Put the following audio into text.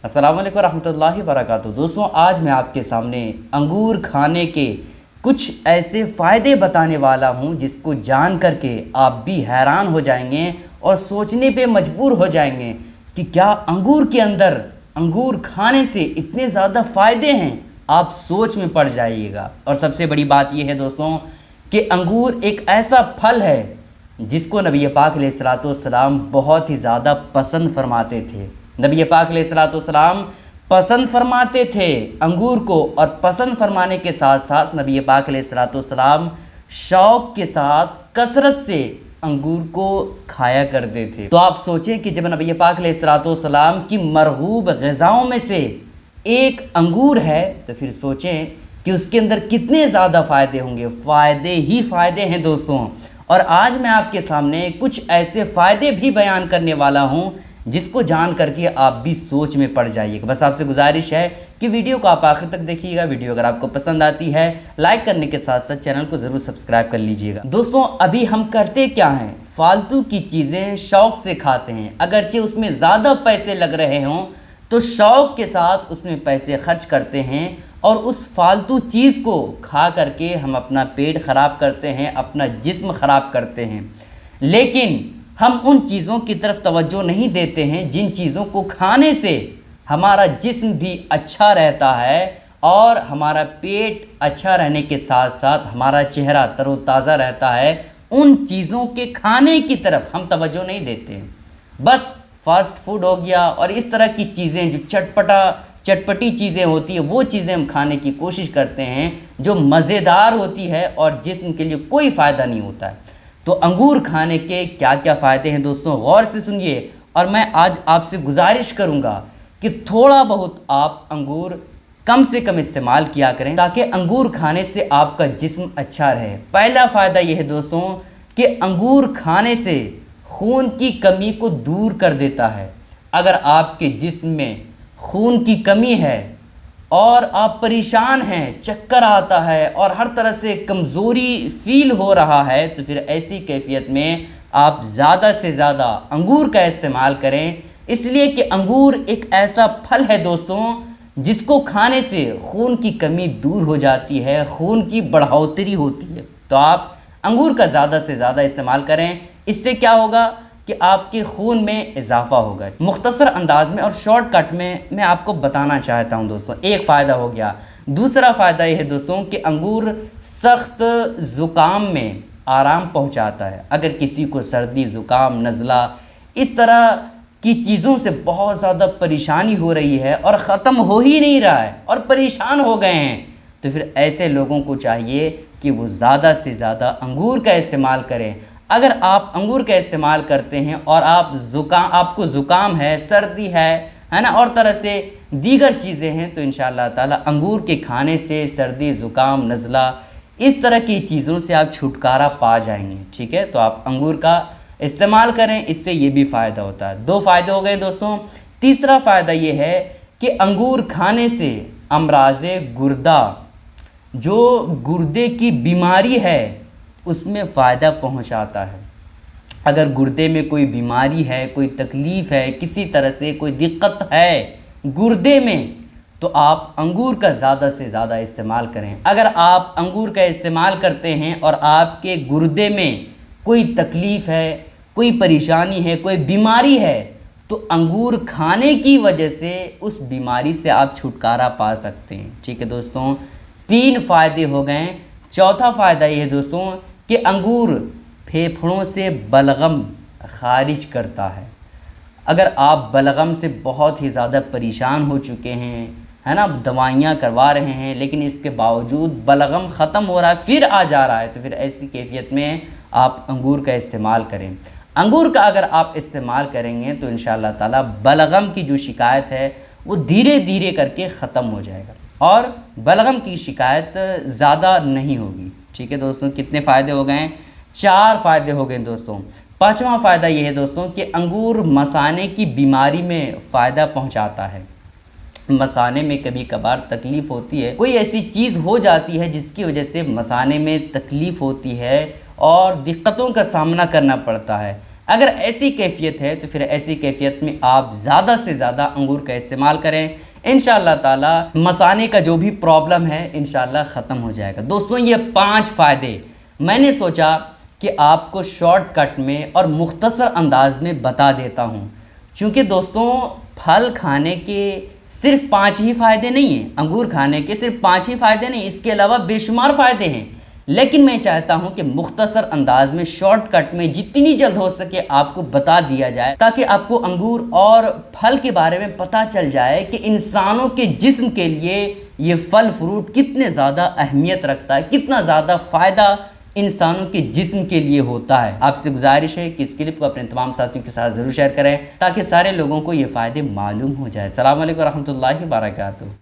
अस्सलाम वालेकुम रहमतुल्लाहि वबरकातुहू। दोस्तों, आज मैं आपके सामने अंगूर खाने के कुछ ऐसे फ़ायदे बताने वाला हूं जिसको जान करके आप भी हैरान हो जाएंगे और सोचने पे मजबूर हो जाएंगे कि क्या अंगूर के अंदर अंगूर खाने से इतने ज़्यादा फ़ायदे हैं। आप सोच में पड़ जाइएगा। और सबसे बड़ी बात यह है दोस्तों कि अंगूर एक ऐसा फल है जिसको नबी पाक अलैहिस्सलाम बहुत ही ज़्यादा पसंद फरमाते थे। नबी पाक अलैहिस्सलाम पसंद फरमाते थे अंगूर को, और पसंद फरमाने के साथ साथ नबी पाक अलैहिस्सलाम शौक़ के साथ कसरत से अंगूर को खाया करते थे। तो आप सोचें कि जब नबी पाक अलैहिस्सलाम की मरगूब ग़िज़ाओं में से एक अंगूर है तो फिर सोचें कि उसके अंदर कितने ज़्यादा फ़ायदे होंगे। फ़ायदे ही फ़ायदे हैं दोस्तों। और आज मैं आपके सामने कुछ ऐसे फ़ायदे भी बयान करने वाला हूँ जिसको जान करके आप भी सोच में पड़ जाइएगा। बस आपसे गुजारिश है कि वीडियो को आप आखिर तक देखिएगा। वीडियो अगर आपको पसंद आती है लाइक करने के साथ साथ चैनल को ज़रूर सब्सक्राइब कर लीजिएगा। दोस्तों, अभी हम करते क्या हैं, फालतू की चीज़ें शौक़ से खाते हैं। अगरचे उसमें ज़्यादा पैसे लग रहे हों तो शौक़ के साथ उसमें पैसे खर्च करते हैं और उस फालतू चीज़ को खा करके हम अपना पेट ख़राब करते हैं, अपना जिस्म ख़राब करते हैं। लेकिन हम उन चीज़ों की तरफ तवज्जो नहीं देते हैं जिन चीज़ों को खाने से हमारा जिस्म भी अच्छा रहता है और हमारा पेट अच्छा रहने के साथ साथ हमारा चेहरा तरोताज़ा रहता है। उन चीज़ों के खाने की तरफ हम तवज्जो नहीं देते हैं। बस फास्ट फूड हो गया और इस तरह की चीज़ें जो चटपटी चीज़ें होती है वो चीज़ें हम खाने की कोशिश करते हैं जो मज़ेदार होती है और जिस्म के लिए कोई फ़ायदा नहीं होता है। तो अंगूर खाने के क्या क्या फ़ायदे हैं दोस्तों, गौर से सुनिए। और मैं आज आपसे गुजारिश करूंगा कि थोड़ा बहुत आप अंगूर कम से कम इस्तेमाल किया करें ताकि अंगूर खाने से आपका जिस्म अच्छा रहे। पहला फ़ायदा यह है दोस्तों कि अंगूर खाने से खून की कमी को दूर कर देता है। अगर आपके जिस्म में खून की कमी है और आप परेशान हैं, चक्कर आता है और हर तरह से कमज़ोरी फ़ील हो रहा है तो फिर ऐसी कैफियत में आप ज़्यादा से ज़्यादा अंगूर का इस्तेमाल करें। इसलिए कि अंगूर एक ऐसा फल है दोस्तों जिसको खाने से खून की कमी दूर हो जाती है, खून की बढ़ोतरी होती है। तो आप अंगूर का ज़्यादा से ज़्यादा इस्तेमाल करें। इससे क्या होगा कि आपके खून में इजाफा होगा। मुख्तसर अंदाज में और शॉर्टकट में मैं आपको बताना चाहता हूं दोस्तों। एक फ़ायदा हो गया। दूसरा फ़ायदा यह है दोस्तों कि अंगूर सख्त ज़ुकाम में आराम पहुंचाता है। अगर किसी को सर्दी, ज़ुकाम, नज़ला इस तरह की चीज़ों से बहुत ज़्यादा परेशानी हो रही है और ख़त्म हो ही नहीं रहा है और परेशान हो गए हैं तो फिर ऐसे लोगों को चाहिए कि वो ज़्यादा से ज़्यादा अंगूर का इस्तेमाल करें। अगर आप अंगूर का इस्तेमाल करते हैं और आपको ज़ुकाम है, सर्दी है ना, और तरह से दीगर चीज़ें हैं तो इंशाअल्लाह ताला अंगूर के खाने से सर्दी, ज़ुकाम, नज़ला इस तरह की चीज़ों से आप छुटकारा पा जाएंगे। ठीक है, तो आप अंगूर का इस्तेमाल करें, इससे ये भी फ़ायदा होता है। दो फ़ायदे हो गए दोस्तों। तीसरा फ़ायदा ये है कि अंगूर खाने से अमराज़े गुर्दा, जो गुर्दे की बीमारी है उसमें फ़ायदा पहुंचाता है। अगर गुर्दे में कोई बीमारी है, कोई तकलीफ़ है, किसी तरह से कोई दिक्कत है गुर्दे में तो आप अंगूर का ज़्यादा से ज़्यादा इस्तेमाल करें। अगर आप अंगूर का इस्तेमाल करते हैं और आपके गुर्दे में कोई तकलीफ़ है, कोई परेशानी है, कोई बीमारी है तो अंगूर खाने की वजह से उस बीमारी से आप छुटकारा पा सकते हैं। ठीक है दोस्तों, 3 फ़ायदे हो गए। चौथा फ़ायदा ये है दोस्तों कि अंगूर फेफड़ों से बलगम खारिज करता है। अगर आप बलगम से बहुत ही ज़्यादा परेशान हो चुके हैं, है ना, दवाइयाँ करवा रहे हैं लेकिन इसके बावजूद बलगम ख़त्म हो रहा है, फिर आ जा रहा है तो फिर ऐसी कैफियत में आप अंगूर का इस्तेमाल करें। अंगूर का अगर आप इस्तेमाल करेंगे तो इंशाअल्लाह ताला बलगम की जो शिकायत है वो धीरे धीरे करके ख़त्म हो जाएगा और बलगम की शिकायत ज़्यादा नहीं होगी। ठीक है दोस्तों, कितने फ़ायदे हो गए? 4 फ़ायदे हो गए दोस्तों। पाँचवा फ़ायदा ये है दोस्तों कि अंगूर मसाने की बीमारी में फ़ायदा पहुंचाता है। मसाने में कभी कभार तकलीफ़ होती है, कोई ऐसी चीज़ हो जाती है जिसकी वजह से मसाने में तकलीफ़ होती है और दिक्कतों का सामना करना पड़ता है। اگر ایسی کیفیت ہے تو پھر ایسی کیفیت میں آپ زیادہ سے زیادہ انگور کا استعمال کریں، انشاءاللہ تعالی مثانے کا جو بھی پرابلم ہے انشاءاللہ ختم ہو جائے گا۔ دوستوں یہ 5 فائدے میں نے سوچا کہ آپ کو شارٹ کٹ میں اور مختصر انداز میں بتا دیتا ہوں، چونکہ دوستوں پھل کھانے کے صرف 5 ہی فائدے نہیں ہیں، انگور کھانے کے صرف 5 ہی فائدے نہیں، اس کے علاوہ بے شمار فائدے ہیں، لیکن میں چاہتا ہوں کہ مختصر انداز میں شارٹ کٹ میں جتنی جلد ہو سکے آپ کو بتا دیا جائے، تاکہ آپ کو انگور اور پھل کے بارے میں پتہ چل جائے کہ انسانوں کے جسم کے لیے یہ پھل فروٹ کتنے زیادہ اہمیت رکھتا ہے، کتنا زیادہ فائدہ انسانوں کے جسم کے لیے ہوتا ہے۔ آپ سے گزارش ہے کہ اس کلپ کو اپنے تمام ساتھیوں کے ساتھ ضرور شیئر کریں تاکہ سارے لوگوں کو یہ فائدے معلوم ہو جائے۔ السلام علیکم ورحمۃ اللہ وبرکاتہ۔